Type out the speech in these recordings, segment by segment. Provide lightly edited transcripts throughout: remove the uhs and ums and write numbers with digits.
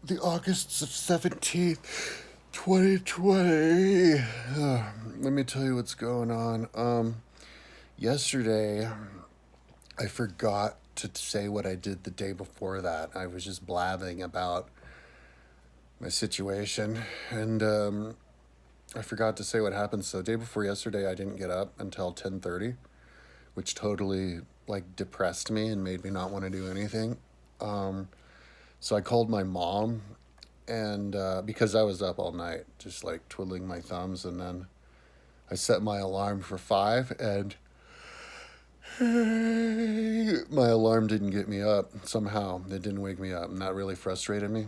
the August 17th, 2020. Let me tell you what's going on. Yesterday, I forgot to say what I did the day before that. I was just blabbing about my situation, and I forgot to say what happened. So, day before yesterday, I didn't get up until 10:30, which totally like depressed me and made me not want to do anything. Um, so I called my mom, and because I was up all night, just like twiddling my thumbs, and then I set my alarm for 5, and my alarm didn't get me up somehow. It didn't wake me up, and that really frustrated me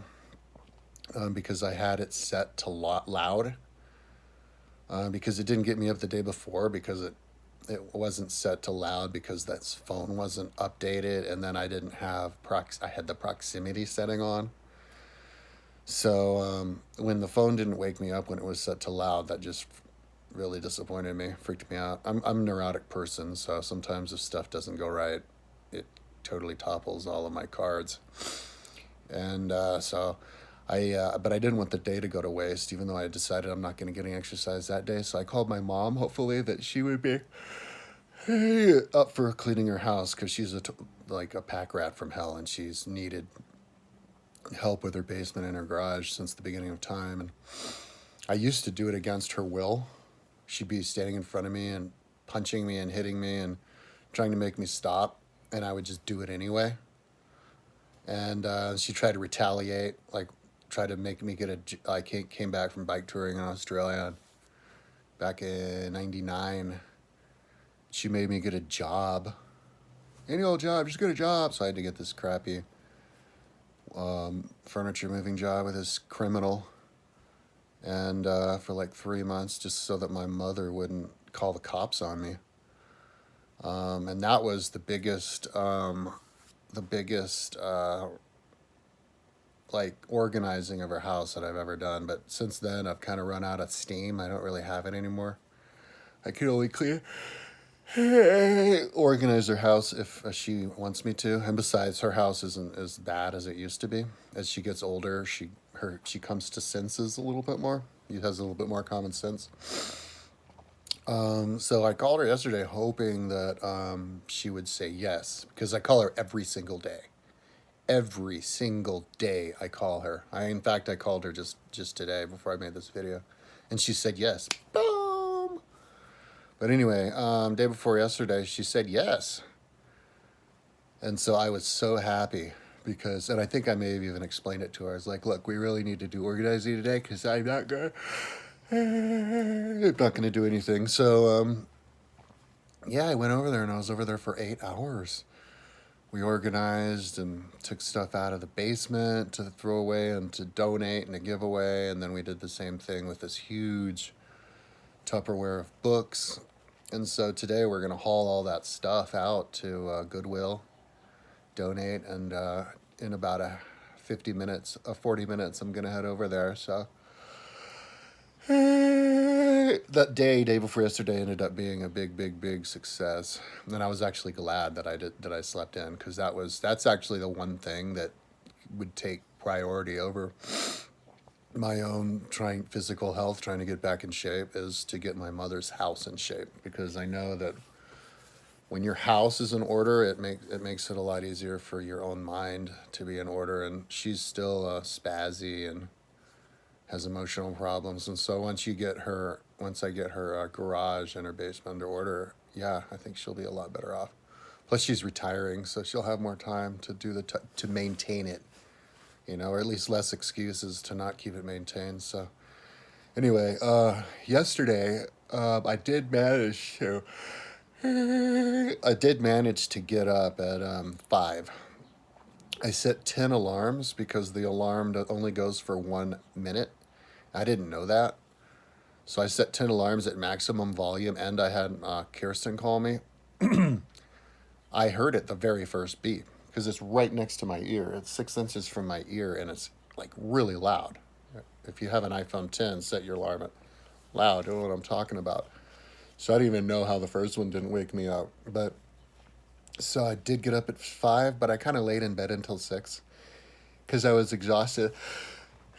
because I had it set to loud because it didn't get me up the day before because it wasn't set to loud because that phone wasn't updated, and then I didn't have I had the proximity setting on. So when the phone didn't wake me up when it was set to loud, that just really disappointed me, freaked me out. I'm a neurotic person, so sometimes if stuff doesn't go right, it totally topples all of my cards. And but I didn't want the day to go to waste, even though I decided I'm not going to get any exercise that day. So I called my mom, hopefully that she would be up for cleaning her house because she's like a pack rat from hell, and she's needed help with her basement and her garage since the beginning of time. And I used to do it against her will. She'd be standing in front of me and punching me and hitting me and trying to make me stop, and I would just do it anyway. And she tried to retaliate, like tried to make me I came back from bike touring in Australia back in '99. She made me get a job, any old job, just get a job. So I had to get this crappy furniture moving job with this criminal, and for like 3 months, just so that my mother wouldn't call the cops on me. And that was the biggest like organizing of her house that I've ever done. But since then, I've kind of run out of steam. I don't really have it anymore. I can only organize her house if she wants me to. And besides, her house isn't as bad as it used to be. As she gets older, she comes to senses a little bit more. She has a little bit more common sense. So I called her yesterday hoping that she would say yes, because I call her every single day. Every single day I call her. In fact, I called her just today before I made this video, and she said yes. Boom. But anyway, day before yesterday, she said yes, and so I was so happy because, and I think I may have even explained it to her. I was like, "Look, we really need to do organizing today because I'm not gonna do anything." So yeah, I went over there, and I was over there for 8 hours. We organized and took stuff out of the basement to throw away and to donate and to give away. And then we did the same thing with this huge Tupperware of books. And so today we're going to haul all that stuff out to Goodwill, donate, and in about 40 minutes, I'm going to head over there. So that day before yesterday ended up being a big success, and I was actually glad that I slept in, because that's actually the one thing that would take priority over my own physical health, trying to get back in shape, is to get my mother's house in shape, because I know that when your house is in order, it makes it a lot easier for your own mind to be in order. And she's still spazzy and has emotional problems, and so once I get her garage and her basement under order, yeah, I think she'll be a lot better off. Plus, she's retiring, so she'll have more time to to maintain it, or at least less excuses to not keep it maintained. So, anyway, yesterday I did manage to get up at 5. I set 10 alarms because the alarm only goes for 1 minute. I didn't know that. So I set 10 alarms at maximum volume, and I had Kirsten call me. I heard it the very first beep because it's right next to my ear. It's 6 inches from my ear, and it's like really loud. If you have an iPhone 10, set your alarm at loud. You know what I'm talking about. So I didn't even know how the first one didn't wake me up. But so I did get up at 5, but I kind of laid in bed until 6. because I was exhausted.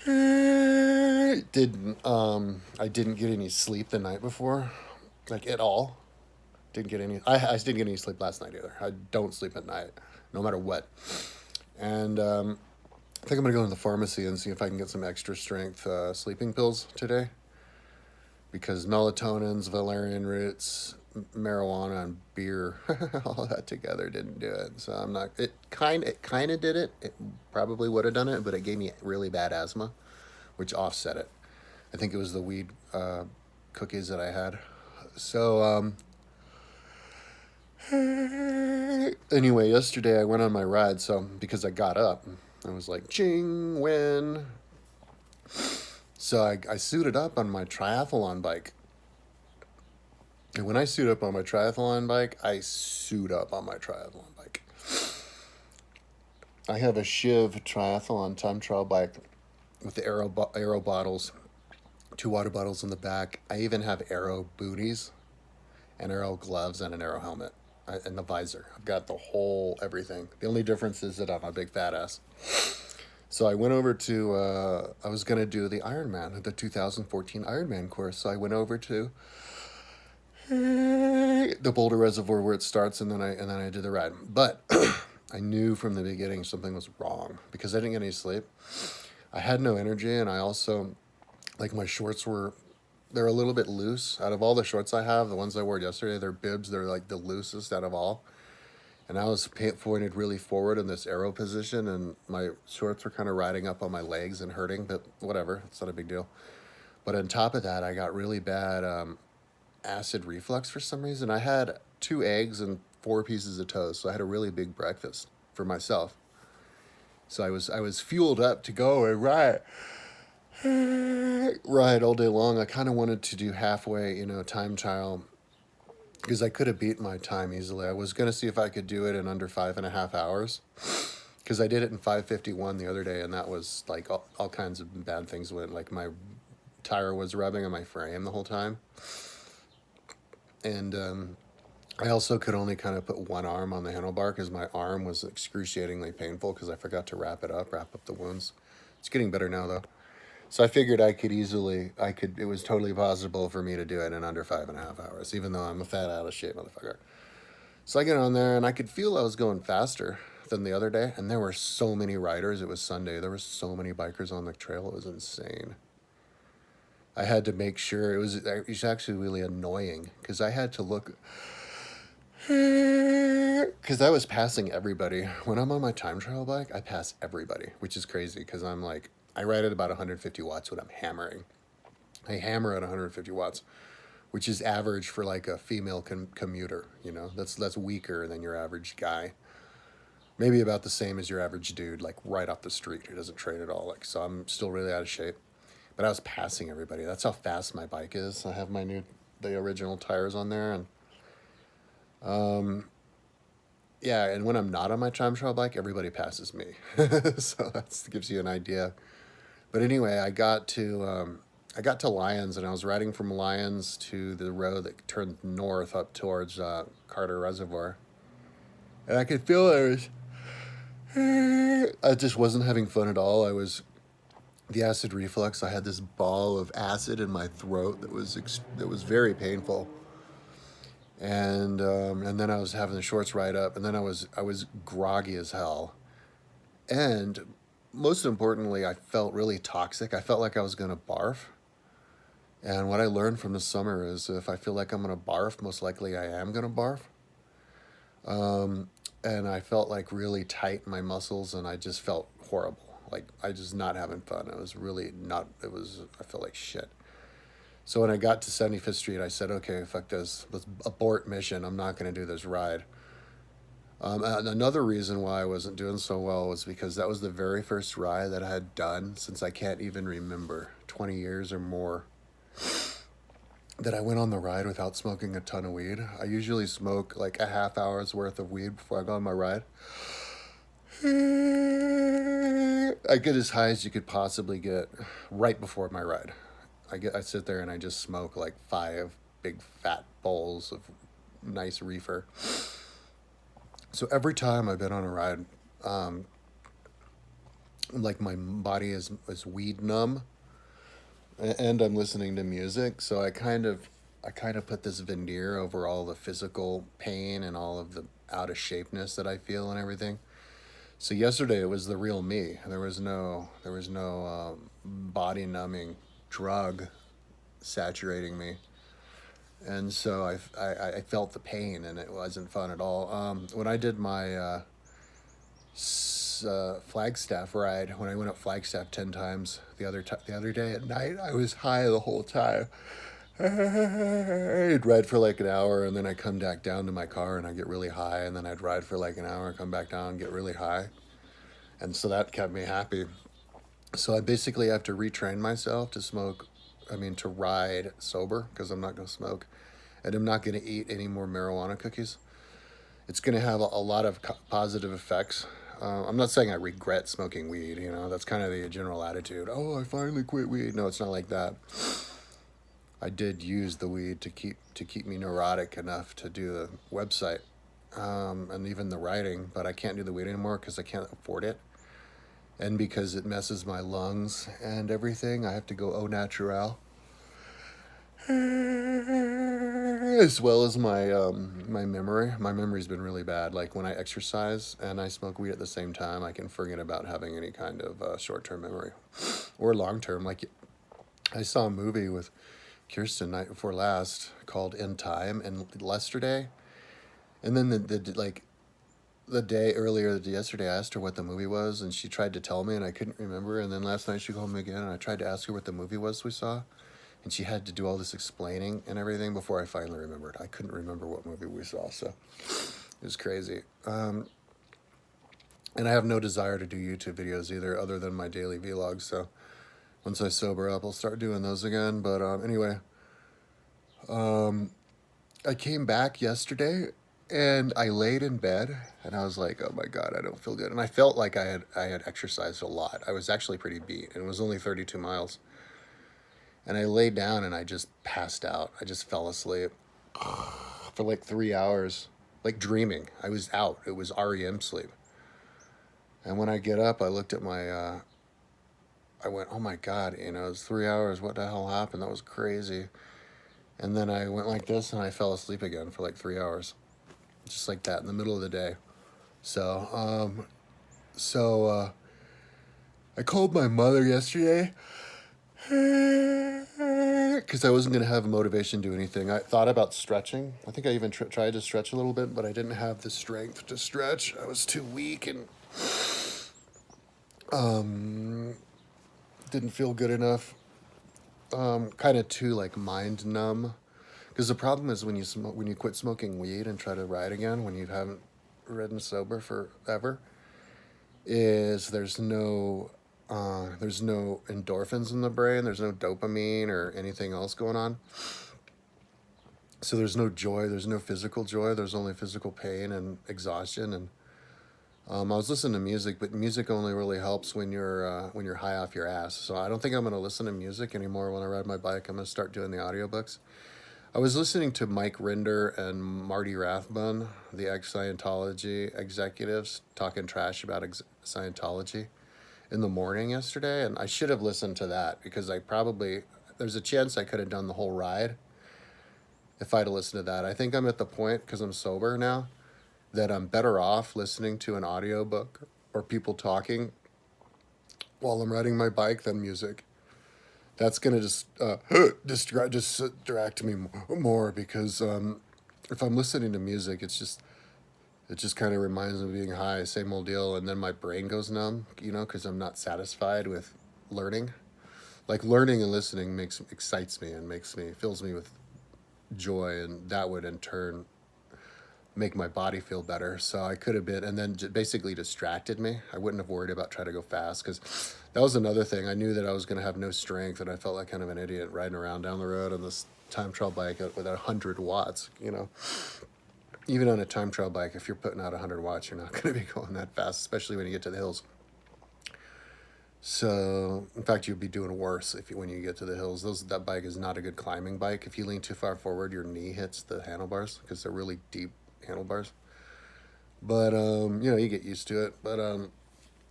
I didn't get any sleep the night before, like at all. Didn't get any. I didn't get any sleep last night either. I don't sleep at night, no matter what. And I think I'm gonna go to the pharmacy and see if I can get some extra strength sleeping pills today, because melatonins, valerian roots, marijuana, and beer, all that together didn't do it. So I'm not. It kind of did it. It probably would have done it, but it gave me really bad asthma, which offset it. I think it was the weed cookies that I had. So anyway, yesterday I went on my ride. So because I got up, I was like, "Ching, win." So I suited up on my triathlon bike. And when I suit up on my triathlon bike, I suit up on my triathlon bike. I have a Shiv triathlon time trial bike with the aero bottles, 2 water bottles in the back. I even have aero booties and aero gloves and an aero helmet and the visor. I've got the whole everything. The only difference is that I'm a big fat ass. So I went over to, I was going to do the Ironman, the 2014 Ironman course. So I went over to the Boulder Reservoir where it starts, and then I did the ride. But I knew from the beginning something was wrong because I didn't get any sleep. I had no energy, and I also, like, my shorts they're a little bit loose. Out of all the shorts I have, the ones I wore yesterday, they're bibs. They're like the loosest out of all. And I was pointed really forward in this arrow position, and my shorts were kind of riding up on my legs and hurting, but whatever, it's not a big deal. But on top of that, I got really bad acid reflux for some reason. I had 2 eggs and 4 pieces of toast, so I had a really big breakfast for myself. So I was fueled up to go and ride all day long. I kind of wanted to do halfway, time trial, because I could have beat my time easily. I was going to see if I could do it in under 5.5 hours, because I did it in 5:51 the other day, and that was like all kinds of bad things went. Like my tire was rubbing on my frame the whole time. And I also could only kind of put one arm on the handlebar because my arm was excruciatingly painful because I forgot to wrap up the wounds. It's getting better now though. So I figured it was totally possible for me to do it in under 5.5 hours, even though I'm a fat, out of shape motherfucker. So I get on there, and I could feel I was going faster than the other day, and there were so many riders. It was Sunday. There were so many bikers on the trail. It was insane. I had to make sure. It was actually really annoying because I had to look, because I was passing everybody. When I'm on my time trial bike, I pass everybody, which is crazy because I ride at about 150 watts when I'm hammering. I hammer at 150 watts, which is average for like a female commuter. That's weaker than your average guy. Maybe about the same as your average dude, like right off the street who doesn't train at all. Like, so I'm still really out of shape, but I was passing everybody. That's how fast my bike is. I have the original tires on there, and yeah, and when I'm not on my time trial bike, everybody passes me. So that gives you an idea. But anyway, I got to Lyons, and I was riding from Lyons to the road that turned north up towards Carter Reservoir, and I could feel I just wasn't having fun at all. The acid reflux. I had this ball of acid in my throat that was very painful. And then I was having the shorts right up, and then I was groggy as hell, and most importantly, I felt really toxic. I felt like I was gonna barf. And what I learned from this summer is if I feel like I'm gonna barf, most likely I am gonna barf. And I felt like really tight in my muscles, and I just felt horrible. Like I just not having fun. I felt like shit. So when I got to 75th Street, I said, okay, fuck this. Let's abort mission. I'm not going to do this ride. And another reason why I wasn't doing so well was because that was the very first ride that I had done since I can't even remember, 20 years or more, that I went on the ride without smoking a ton of weed. I usually smoke like a half hour's worth of weed before I go on my ride. I get as high as you could possibly get right before my ride. I sit there and I just smoke like 5 big fat bowls of nice reefer. So every time I've been on a ride, like my body is weed numb, and I'm listening to music, so I kind of put this veneer over all the physical pain and all of the out of shapeness that I feel and everything. So yesterday it was the real me. There was no body numbing drug saturating me, and so I felt the pain, and it wasn't fun at all. When I did my Flagstaff ride, when I went up Flagstaff 10 times the other day at night, I was high the whole time. I'd ride for like an hour, and then I come back down to my car and I get really high, and then I'd ride for like an hour and come back down and get really high, and so that kept me happy. So I basically have to retrain myself to smoke. I mean, to ride sober because I'm not going to smoke, and I'm not going to eat any more marijuana cookies. It's going to have a lot of positive effects. I'm not saying I regret smoking weed. That's kind of the general attitude. Oh, I finally quit weed. No, it's not like that. I did use the weed to keep me neurotic enough to do the website, and even the writing, but I can't do the weed anymore because I can't afford it, and because it messes my lungs and everything. I have to go au natural, as well as my memory. My memory's been really bad. Like when I exercise and I smoke weed at the same time, I can forget about having any kind of short term memory or long term. Like I saw a movie with Kirsten night before last called In Time and yesterday, and then the day earlier yesterday I asked her what the movie was, and she tried to tell me and I couldn't remember, and then last night she called me again and I tried to ask her what the movie was we saw, and she had to do all this explaining and everything before I finally remembered. I couldn't remember what movie we saw, so it was crazy. And I have no desire to do YouTube videos either, other than my daily vlogs. So once I sober up, I'll start doing those again. But anyway, I came back yesterday and I laid in bed and I was like, oh my God, I don't feel good. And I felt like I had exercised a lot. I was actually pretty beat, and it was only 32 miles. And I laid down and I just passed out. I just fell asleep for like 3 hours, like dreaming. I was out. It was REM sleep. And when I get up, I looked at I went, oh my God, it was 3 hours. What the hell happened? That was crazy. And then I went like this and I fell asleep again for like 3 hours, just like that in the middle of the day. So, I called my mother yesterday because I wasn't going to have motivation to do anything. I thought about stretching. I think I even tried to stretch a little bit, but I didn't have the strength to stretch. I was too weak and didn't feel good enough. Kind of too like mind numb. Because the problem is when you quit smoking weed and try to ride again, when you haven't ridden sober forever, is there's no endorphins in the brain, there's no dopamine or anything else going on. So there's no joy, there's no physical joy, there's only physical pain and exhaustion. And I was listening to music, but music only really helps when you're high off your ass. So I don't think I'm going to listen to music anymore when I ride my bike. I'm going to start doing the audiobooks. I was listening to Mike Rinder and Marty Rathbun, the ex-Scientology executives, talking trash about Scientology in the morning yesterday, and I should have listened to that because there's a chance I could have done the whole ride if I'd have listened to that. I think I'm at the point, because I'm sober now, that I'm better off listening to an audiobook or people talking while I'm riding my bike than music. That's going to just distract me more because if I'm listening to music, it just kind of reminds me of being high, same old deal, and then my brain goes numb, because I'm not satisfied with learning. Like learning and listening excites me and fills me with joy, and that would in turn make my body feel better. So I could have been, and then basically distracted me. I wouldn't have worried about trying to go fast, because that was another thing. I knew that I was going to have no strength, and I felt like kind of an idiot riding around down the road on this time trial bike with 100 watts. Even on a time trial bike, if you're putting out 100 watts, you're not going to be going that fast, especially when you get to the hills. So, in fact, you'd be doing worse when you get to the hills. That bike is not a good climbing bike. If you lean too far forward, your knee hits the handlebars because they're really deep handlebars. But you get used to it. But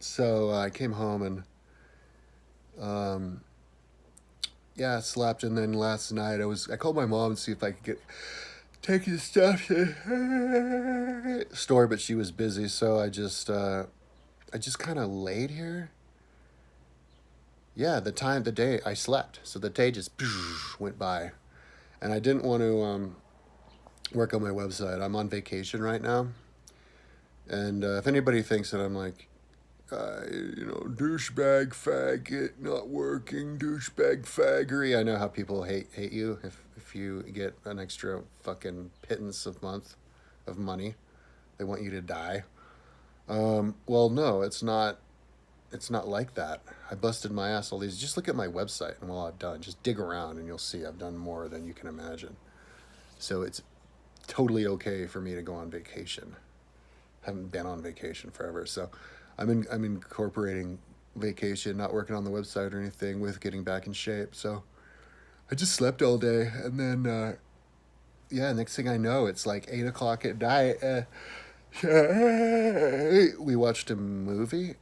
So I came home and um, yeah, I slept, and then last night I called my mom to see if I could get take his stuff to the store, but she was busy, so I just kind of laid here. Yeah, the day I slept, so the day just went by, and I didn't want to work on my website. I'm on vacation right now, and if anybody thinks that I'm like, douchebag faggot, not working, douchebag faggery. I know how people hate you if you get an extra fucking pittance of month of money. They want you to die. Well, no, it's not. It's not like that. I busted my ass all these. Just look at my website and all I've done. Just dig around and you'll see I've done more than you can imagine. So it's totally okay for me to go on vacation. Haven't been on vacation forever, so I'm incorporating vacation, not working on the website or anything, with getting back in shape. So I just slept all day, and then yeah, next thing I know, it's like 8 o'clock at night. We watched a movie.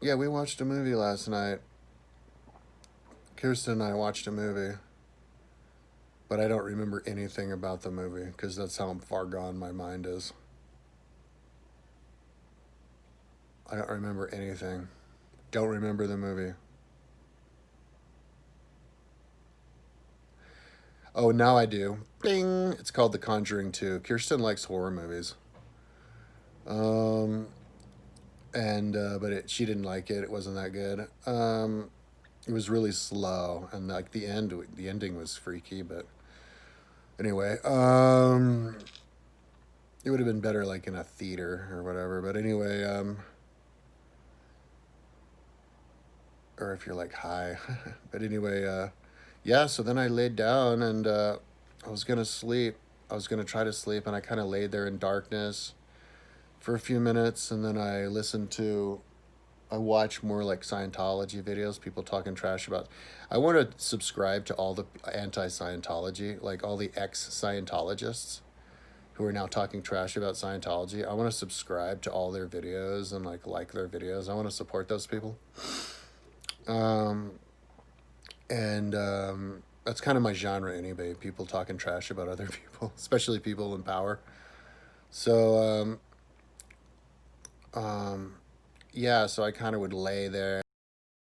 Yeah, we watched a movie last night. Kirsten and I watched a movie, but I don't remember anything about the movie because that's how far gone my mind is. I don't remember anything. Don't remember the movie. Oh, now I do. Bing! It's called The Conjuring 2. Kirsten likes horror movies. Um, and but she didn't like it. It wasn't that good. It was really slow, and like the ending was freaky. But anyway, it would have been better like in a theater or whatever. But anyway, or if you're like high. But anyway, yeah. So then I laid down and I was gonna sleep. I was gonna try to sleep, and I kind of laid there in darkness for a few minutes, and then I watch more like Scientology videos, people talking trash about. I want to subscribe to all the anti-Scientology, like all the ex-Scientologists who are now talking trash about Scientology. I want to subscribe to all their videos and like their videos. I want to support those people. Um, and that's kind of my genre anyway. People talking trash about other people, especially people in power. So yeah, so I kind of would lay there